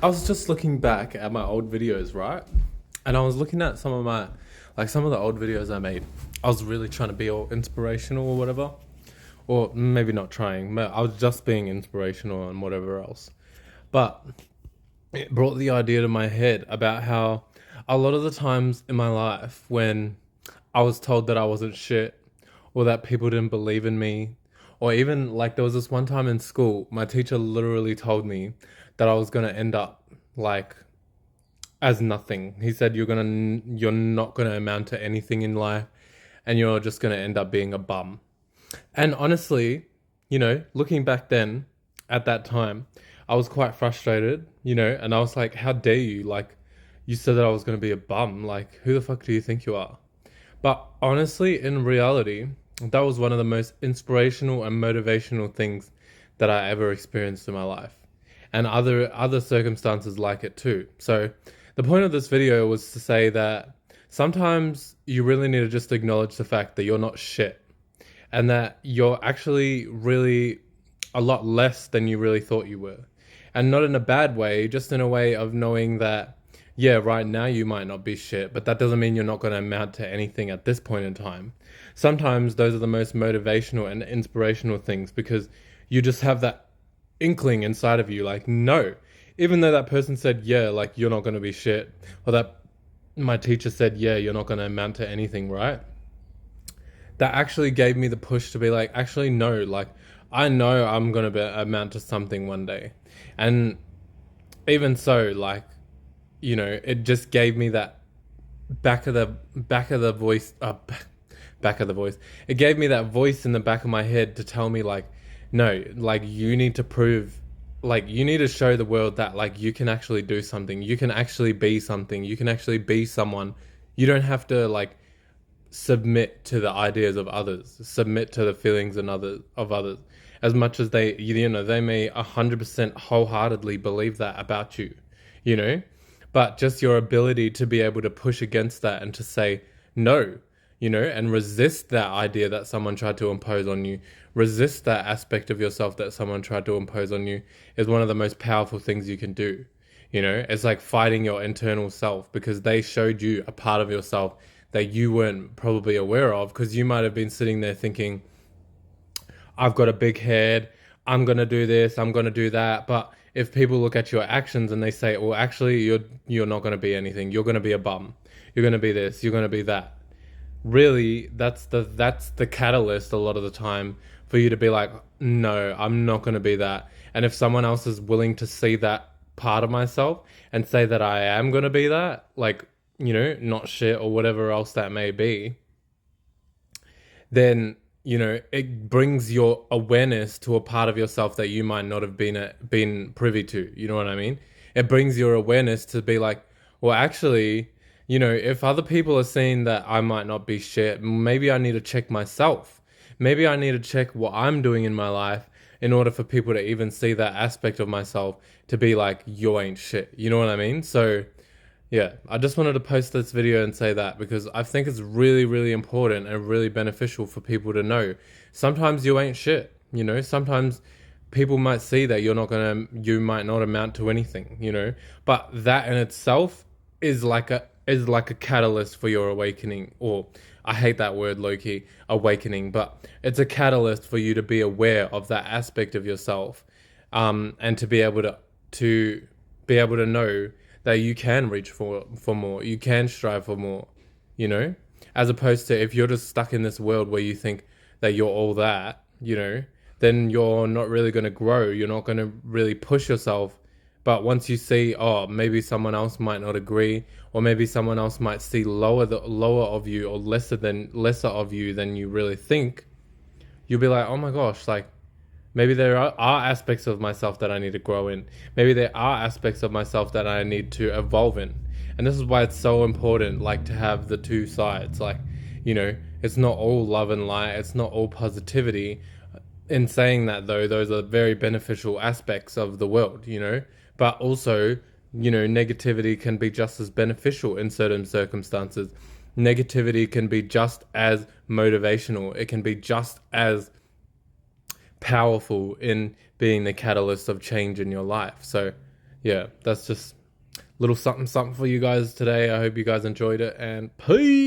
I was just looking back at my old videos, right? And I was looking at some of the old videos I made. I was really trying to be all inspirational or whatever. Or maybe not trying, but I was just being inspirational and whatever else. But it brought the idea to my head about how a lot of the times in my life when I was told that I wasn't shit or that people didn't believe in me, or even like there was this one time in school, my teacher literally told me that I was going to end up like as nothing. He said you're not going to amount to anything in life and you're just going to end up being a bum. And honestly, looking back then at that time, I was quite frustrated, and I was like, how dare you? Like, you said that I was going to be a bum. Like, who the fuck do you think you are? But honestly, in reality, that was one of the most inspirational and motivational things that I ever experienced in my life. And other circumstances like it too. So the point of this video was to say that sometimes you really need to just acknowledge the fact that you're not shit and that you're actually really a lot less than you really thought you were. And not in a bad way, just in a way of knowing that, yeah, right now you might not be shit, but that doesn't mean you're not going to amount to anything at this point in time. Sometimes those are the most motivational and inspirational things because you just have that inkling inside of you, like, no, even though that person said, yeah, like, you're not going to be shit, or that my teacher said, yeah, you're not going to amount to anything, right? That actually gave me the push to be like, actually, no, like, I know I'm going to amount to something one day. And even so, like, it just gave me that back of the voice, back of the voice. It gave me that voice in the back of my head to tell me, like, no, like, you need to prove, like, you need to show the world that, like, you can actually do something. You can actually be something. You can actually be someone. You don't have to, like, submit to the ideas of others, submit to the feelings of others, as much as they may 100% wholeheartedly believe that about you, you know, but just your ability to be able to push against that and to say no, and resist that idea that someone tried to impose on you, resist that aspect of yourself that someone tried to impose on you is one of the most powerful things you can do. It's like fighting your internal self because they showed you a part of yourself that you weren't probably aware of because you might have been sitting there thinking, I've got a big head, I'm going to do this, I'm going to do that. But if people look at your actions and they say, well, actually, you're not going to be anything. You're going to be a bum. You're going to be this. You're going to be that. Really, that's the catalyst a lot of the time for you to be like, no, I'm not going to be that. And if someone else is willing to see that part of myself and say that I am going to be that, like, not shit or whatever else that may be, then, it brings your awareness to a part of yourself that you might not have been privy to. You know what I mean? It brings your awareness to be like, well, actually, if other people are seeing that I might not be shit, maybe I need to check myself. Maybe I need to check what I'm doing in my life in order for people to even see that aspect of myself to be like, you ain't shit. You know what I mean? So, yeah, I just wanted to post this video and say that because I think it's really, really important and really beneficial for people to know. Sometimes you ain't shit, sometimes people might see that you might not amount to anything, but that in itself is like a catalyst for your awakening, or I hate that word low-key, awakening, but it's a catalyst for you to be aware of that aspect of yourself, and to be able to know that you can reach for more, you can strive for more, as opposed to if you're just stuck in this world where you think that you're all that, then you're not really going to grow, you're not going to really push yourself. But once you see, oh, maybe someone else might not agree, or maybe someone else might see lower of you or lesser of you than you really think, you'll be like, oh my gosh, like, maybe there are aspects of myself that I need to grow in. Maybe there are aspects of myself that I need to evolve in. And this is why it's so important, like, to have the two sides. Like, it's not all love and light. It's not all positivity. In saying that, though, those are very beneficial aspects of the world, But also, negativity can be just as beneficial in certain circumstances. Negativity can be just as motivational. It can be just as powerful in being the catalyst of change in your life. So yeah, that's just little something for you guys today. I hope you guys enjoyed it, and peace.